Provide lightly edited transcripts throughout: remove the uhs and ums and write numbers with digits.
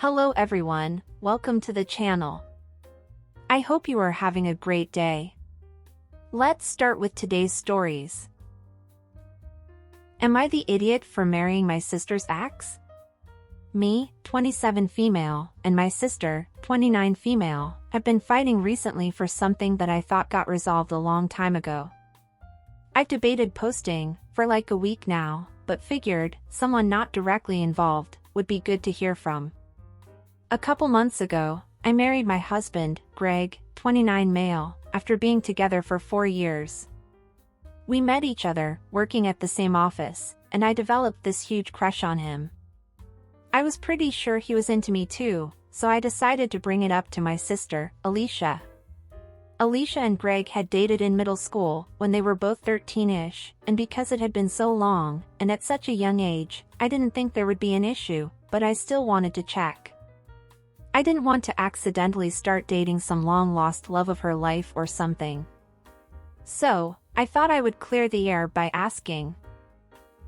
Hello everyone, welcome to the channel. I hope you are having a great day. Let's start with today's stories. Am I the idiot for marrying my sister's ex? Me, 27 female, and my sister, 29 female, have been fighting recently for something that I thought got resolved a long time ago. I've debated posting for like a week now, but figured someone not directly involved would be good to hear from. A couple months ago, I married my husband, Greg, 29 male, after being together for 4 years. We met each other working at the same office, and I developed this huge crush on him. I was pretty sure he was into me too, so I decided to bring it up to my sister, Alicia. Alicia and Greg had dated in middle school when they were both 13-ish, and because it had been so long, and at such a young age, I didn't think there would be an issue, but I still wanted to check. I didn't want to accidentally start dating some long-lost love of her life or something. So, I thought I would clear the air by asking.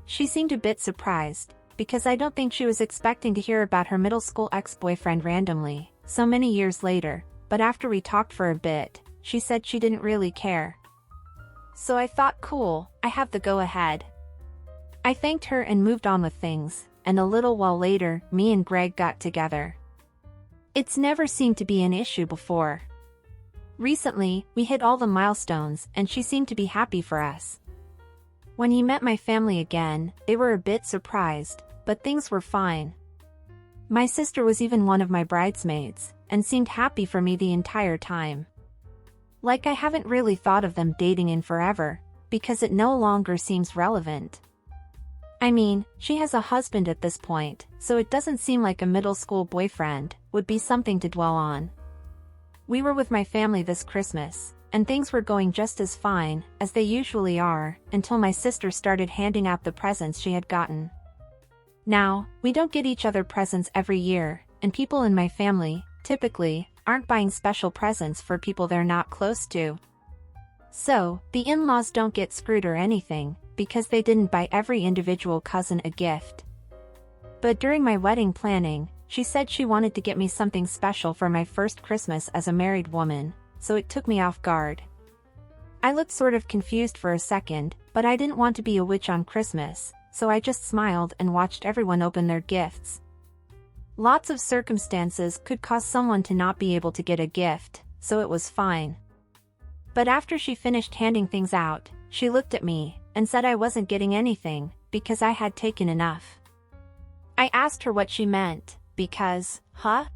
She seemed a bit surprised, because I don't think she was expecting to hear about her middle school ex-boyfriend randomly, so many years later, but after we talked for a bit, she said she didn't really care. So I thought cool, I have the go-ahead. I thanked her and moved on with things, and a little while later, me and Greg got together. It's never seemed to be an issue before. Recently, we hit all the milestones and she seemed to be happy for us. When he met my family again, they were a bit surprised, but things were fine. My sister was even one of my bridesmaids, and seemed happy for me the entire time. Like I haven't really thought of them dating in forever, because it no longer seems relevant. I mean, she has a husband at this point, so it doesn't seem like a middle school boyfriend would be something to dwell on. We were with my family this Christmas, and things were going just as fine as they usually are, until my sister started handing out the presents she had gotten. Now, we don't get each other presents every year, and people in my family, typically, aren't buying special presents for people they're not close to. So, the in-laws don't get screwed or anything, because they didn't buy every individual cousin a gift. But during my wedding planning, she said she wanted to get me something special for my first Christmas as a married woman, so it took me off guard. I looked sort of confused for a second, but I didn't want to be a witch on Christmas, so I just smiled and watched everyone open their gifts. Lots of circumstances could cause someone to not be able to get a gift, so it was fine. But after she finished handing things out, she looked at me and said I wasn't getting anything, because I had taken enough. I asked her what she meant, because, huh?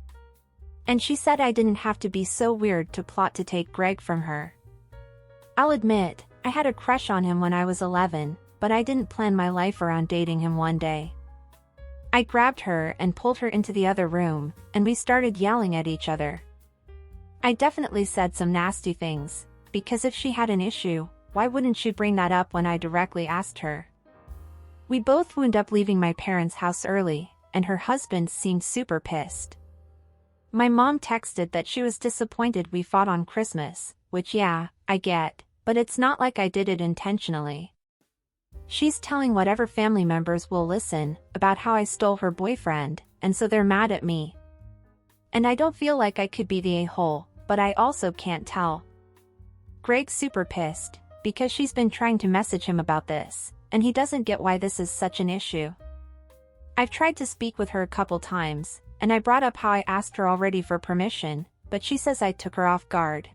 And she said I didn't have to be so weird to plot to take Greg from her. I'll admit, I had a crush on him when I was 11, but I didn't plan my life around dating him one day. I grabbed her and pulled her into the other room, and we started yelling at each other. I definitely said some nasty things, because if she had an issue, why wouldn't she bring that up when I directly asked her? We both wound up leaving my parents' house early, and her husband seemed super pissed. My mom texted that she was disappointed we fought on Christmas, which yeah, I get, but it's not like I did it intentionally. She's telling whatever family members will listen about how I stole her boyfriend, and so they're mad at me. And I don't feel like I could be the a-hole, but I also can't tell. Greg's super pissed, because she's been trying to message him about this, and he doesn't get why this is such an issue. I've tried to speak with her a couple times, and I brought up how I asked her already for permission, but she says I took her off guard.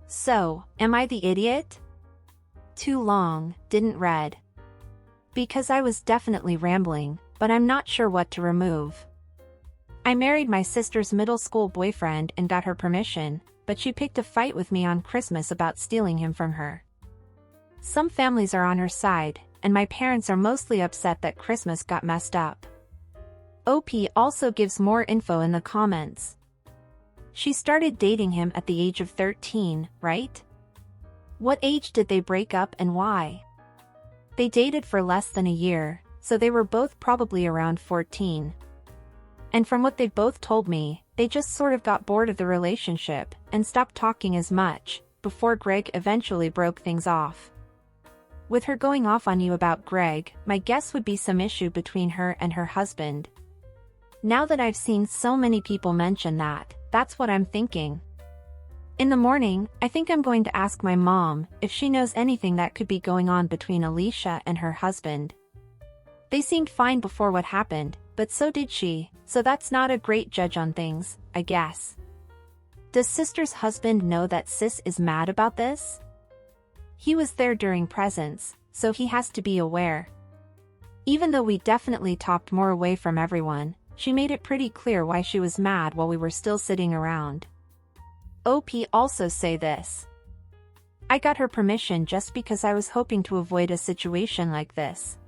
So, am I the idiot? Too long, didn't read. Because I was definitely rambling, but I'm not sure what to remove. I married my sister's middle school boyfriend and got her permission, but she picked a fight with me on Christmas about stealing him from her. Some families are on her side, and my parents are mostly upset that Christmas got messed up. OP also gives more info in the comments. She started dating him at the age of 13, right? What age did they break up and why? They dated for less than a year, so they were both probably around 14. And from what they both told me, they just sort of got bored of the relationship and stopped talking as much, before Greg eventually broke things off. With her going off on you about Greg, my guess would be some issue between her and her husband. Now that I've seen so many people mention that, that's what I'm thinking. In the morning, I think I'm going to ask my mom if she knows anything that could be going on between Alicia and her husband. They seemed fine before what happened, but so did she, so that's not a great judge on things, I guess. Does sister's husband know that sis is mad about this? He was there during presents, so he has to be aware. Even though we definitely talked more away from everyone, she made it pretty clear why she was mad while we were still sitting around. OP also say this. I got her permission just because I was hoping to avoid a situation like this.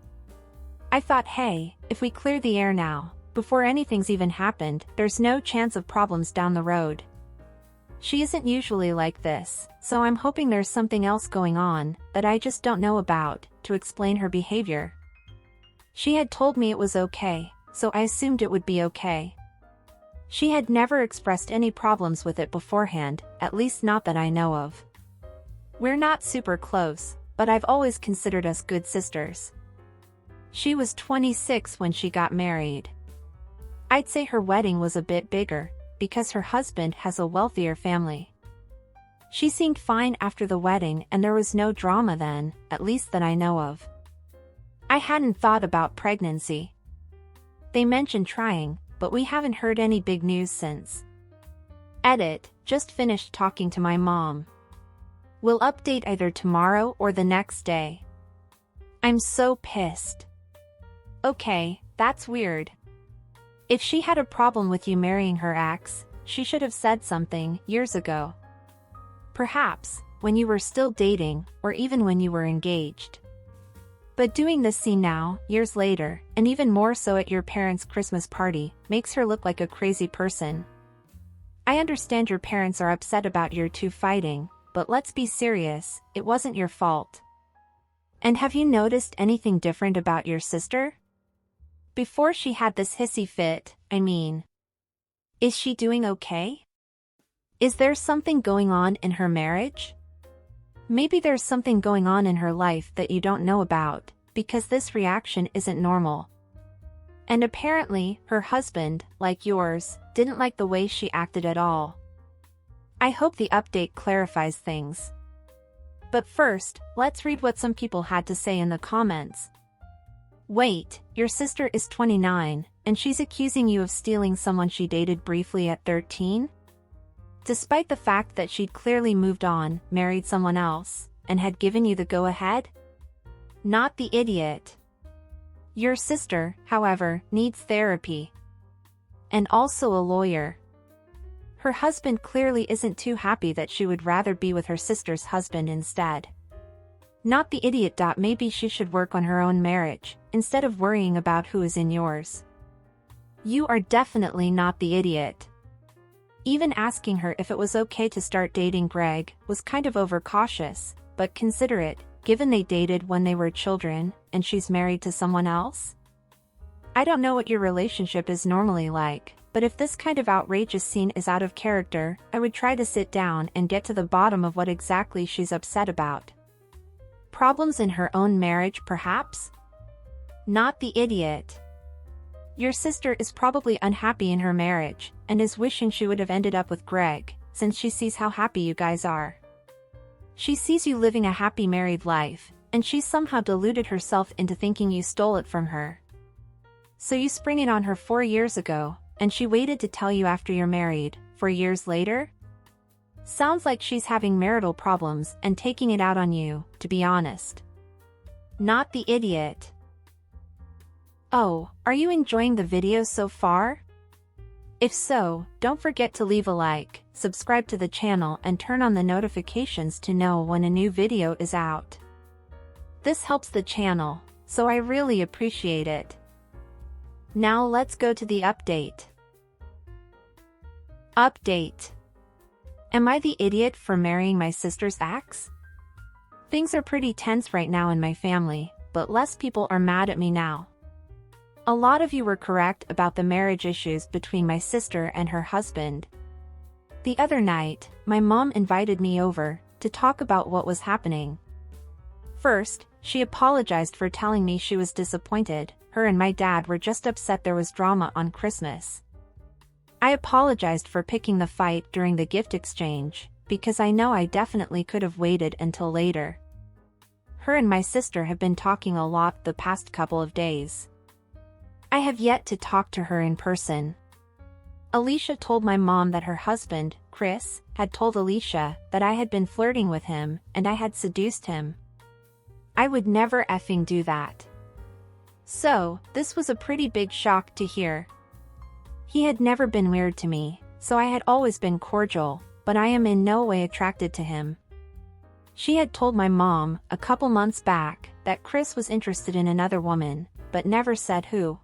I thought, hey, if we clear the air now, before anything's even happened, there's no chance of problems down the road. She isn't usually like this, so I'm hoping there's something else going on that I just don't know about to explain her behavior. She had told me it was okay, so I assumed it would be okay. She had never expressed any problems with it beforehand, at least not that I know of. We're not super close, but I've always considered us good sisters. She was 26 when she got married. I'd say her wedding was a bit bigger, because her husband has a wealthier family. She seemed fine after the wedding and there was no drama then, at least that I know of. I hadn't thought about pregnancy. They mentioned trying, but we haven't heard any big news since. Edit, just finished talking to my mom. We'll update either tomorrow or the next day. I'm so pissed. Okay, that's weird. If she had a problem with you marrying her ex, she should have said something years ago. Perhaps, when you were still dating, or even when you were engaged. But doing this scene now, years later, and even more so at your parents' Christmas party, makes her look like a crazy person. I understand your parents are upset about your two fighting, but let's be serious, it wasn't your fault. And have you noticed anything different about your sister? Before she had this hissy fit, I mean. Is she doing okay? Is there something going on in her marriage? Maybe there's something going on in her life that you don't know about, because this reaction isn't normal. And apparently, her husband, like yours, didn't like the way she acted at all. I hope the update clarifies things. But first, let's read what some people had to say in the comments. Wait, your sister is 29, and she's accusing you of stealing someone she dated briefly at 13? Despite the fact that she'd clearly moved on, married someone else, and had given you the go-ahead? Not the idiot. Your sister, however, needs therapy. And also a lawyer. Her husband clearly isn't too happy that she would rather be with her sister's husband instead. Not the idiot. Maybe she should work on her own marriage, instead of worrying about who is in yours. You are definitely not the idiot. Even asking her if it was okay to start dating Greg was kind of overcautious, but considerate, given they dated when they were children, and she's married to someone else? I don't know what your relationship is normally like, but if this kind of outrageous scene is out of character, I would try to sit down and get to the bottom of what exactly she's upset about. Problems in her own marriage, perhaps? Not the idiot. Your sister is probably unhappy in her marriage, and is wishing she would have ended up with Greg, since she sees how happy you guys are. She sees you living a happy married life, and she's somehow deluded herself into thinking you stole it from her. So you spring it on her 4 years ago, and she waited to tell you after you're married, 4 years later? Sounds like she's having marital problems and taking it out on you, to be honest. Not the idiot. Oh, are you enjoying the video so far? If so, don't forget to leave a like, subscribe to the channel and turn on the notifications to know when a new video is out. This helps the channel, so I really appreciate it. Now let's go to the update. Update. Am I the idiot for marrying my sister's ex? Things are pretty tense right now in my family, but less people are mad at me now. A lot of you were correct about the marriage issues between my sister and her husband. The other night, my mom invited me over to talk about what was happening. First, she apologized for telling me she was disappointed, her and my dad were just upset there was drama on Christmas. I apologized for picking the fight during the gift exchange, because I know I definitely could have waited until later. Her and my sister have been talking a lot the past couple of days. I have yet to talk to her in person. Alicia told my mom that her husband, Chris, had told Alicia that I had been flirting with him and I had seduced him. I would never effing do that. So, this was a pretty big shock to hear. He had never been weird to me, so I had always been cordial, but I am in no way attracted to him. She had told my mom, a couple months back, that Chris was interested in another woman, but never said who.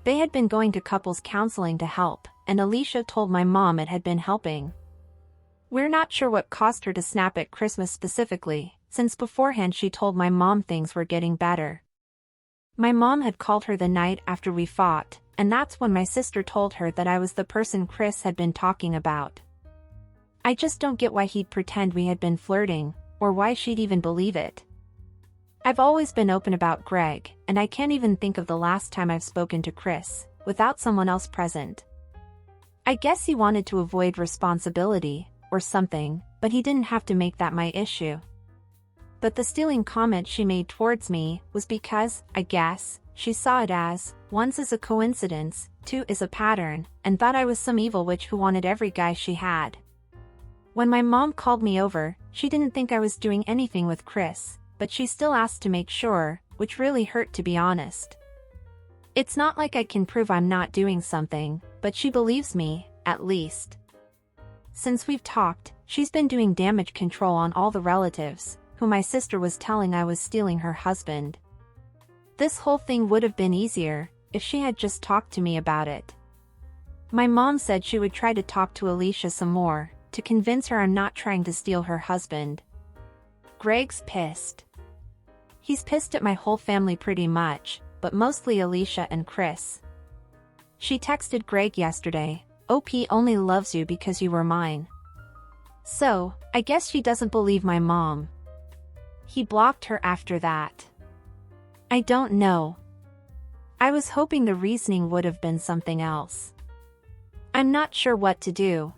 They had been going to couples counseling to help, and Alicia told my mom it had been helping. We're not sure what caused her to snap at Christmas specifically, since beforehand she told my mom things were getting better. My mom had called her the night after we fought, and that's when my sister told her that I was the person Chris had been talking about. I just don't get why he'd pretend we had been flirting, or why she'd even believe it. I've always been open about Greg, and I can't even think of the last time I've spoken to Chris, without someone else present. I guess he wanted to avoid responsibility, or something, but he didn't have to make that my issue. But the stealing comment she made towards me was because, I guess, she saw it as, 1 is a coincidence, 2 is a pattern, and thought I was some evil witch who wanted every guy she had. When my mom called me over, she didn't think I was doing anything with Chris, but she still asked to make sure, which really hurt to be honest. It's not like I can prove I'm not doing something, but she believes me, at least. Since we've talked, she's been doing damage control on all the relatives, who my sister was telling I was stealing her husband. This whole thing would have been easier, if she had just talked to me about it. My mom said she would try to talk to Alicia some more, to convince her I'm not trying to steal her husband. Greg's pissed. He's pissed at my whole family pretty much, but mostly Alicia and Chris. She texted Greg yesterday, "OP only loves you because you were mine." So, I guess she doesn't believe my mom. He blocked her after that. I don't know. I was hoping the reasoning would have been something else. I'm not sure what to do.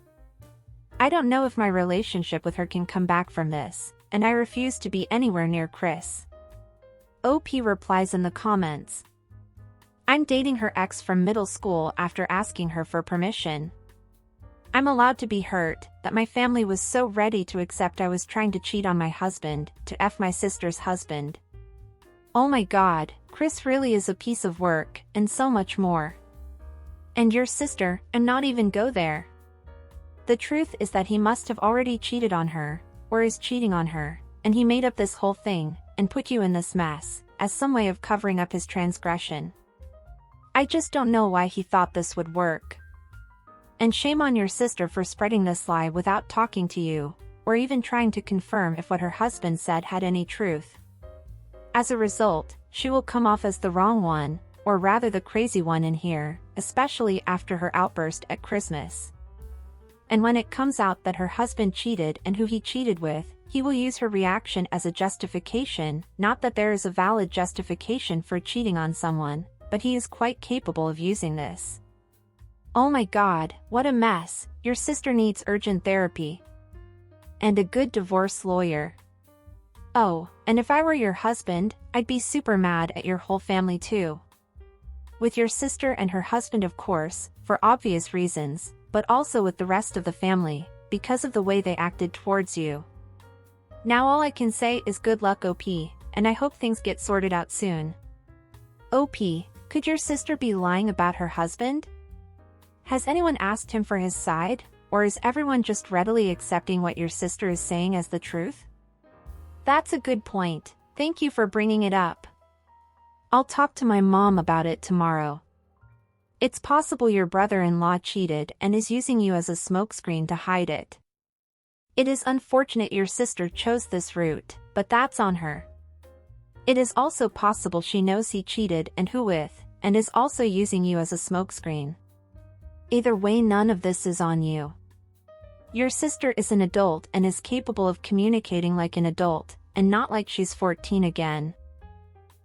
I don't know if my relationship with her can come back from this, and I refuse to be anywhere near Chris. OP replies in the comments. I'm dating her ex from middle school after asking her for permission. I'm allowed to be hurt that my family was so ready to accept I was trying to cheat on my husband, to F my sister's husband. Oh my god, Chris really is a piece of work, and so much more. And your sister, and not even go there. The truth is that he must have already cheated on her, or is cheating on her, and he made up this whole thing, and put you in this mess, as some way of covering up his transgression. I just don't know why he thought this would work. And shame on your sister for spreading this lie without talking to you, or even trying to confirm if what her husband said had any truth. As a result, she will come off as the wrong one, or rather the crazy one in here, especially after her outburst at Christmas. And when it comes out that her husband cheated and who he cheated with, he will use her reaction as a justification, not that there is a valid justification for cheating on someone, but he is quite capable of using this. Oh my god, what a mess, your sister needs urgent therapy. And a good divorce lawyer. Oh, and if I were your husband, I'd be super mad at your whole family too. With your sister and her husband of course, for obvious reasons, but also with the rest of the family, because of the way they acted towards you. Now all I can say is good luck OP, and I hope things get sorted out soon. OP, could your sister be lying about her husband? Has anyone asked him for his side, or is everyone just readily accepting what your sister is saying as the truth? That's a good point, thank you for bringing it up. I'll talk to my mom about it tomorrow. It's possible your brother-in-law cheated and is using you as a smokescreen to hide it. It is unfortunate your sister chose this route, but that's on her. It is also possible she knows he cheated and who with, and is also using you as a smokescreen. Either way, none of this is on you. Your sister is an adult and is capable of communicating like an adult, and not like she's 14 again.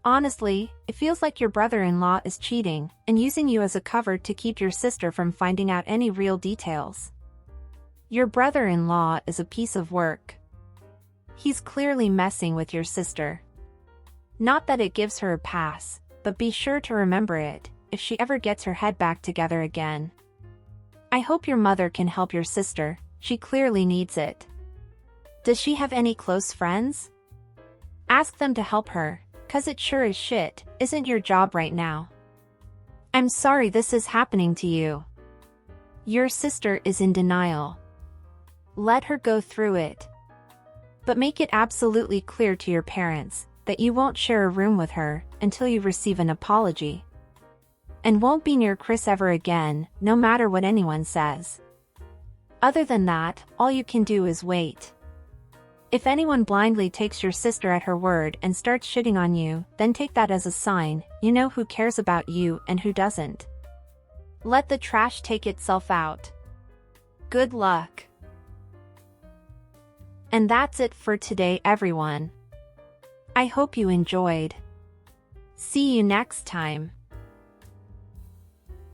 Honestly, it feels like your brother-in-law is cheating and using you as a cover to keep your sister from finding out any real details. Your brother-in-law is a piece of work. He's clearly messing with your sister. Not that it gives her a pass, but be sure to remember it if she ever gets her head back together again. I hope your mother can help your sister, she clearly needs it. Does she have any close friends? Ask them to help her, 'cause it sure as shit isn't your job right now. I'm sorry this is happening to you. Your sister is in denial. Let her go through it. But make it absolutely clear to your parents that you won't share a room with her until you receive an apology. And won't be near Chris ever again, no matter what anyone says. Other than that, all you can do is wait. If anyone blindly takes your sister at her word and starts shitting on you, then take that as a sign you know who cares about you and who doesn't. Let the trash take itself out. Good luck. And that's it for today, everyone. I hope you enjoyed. See you next time.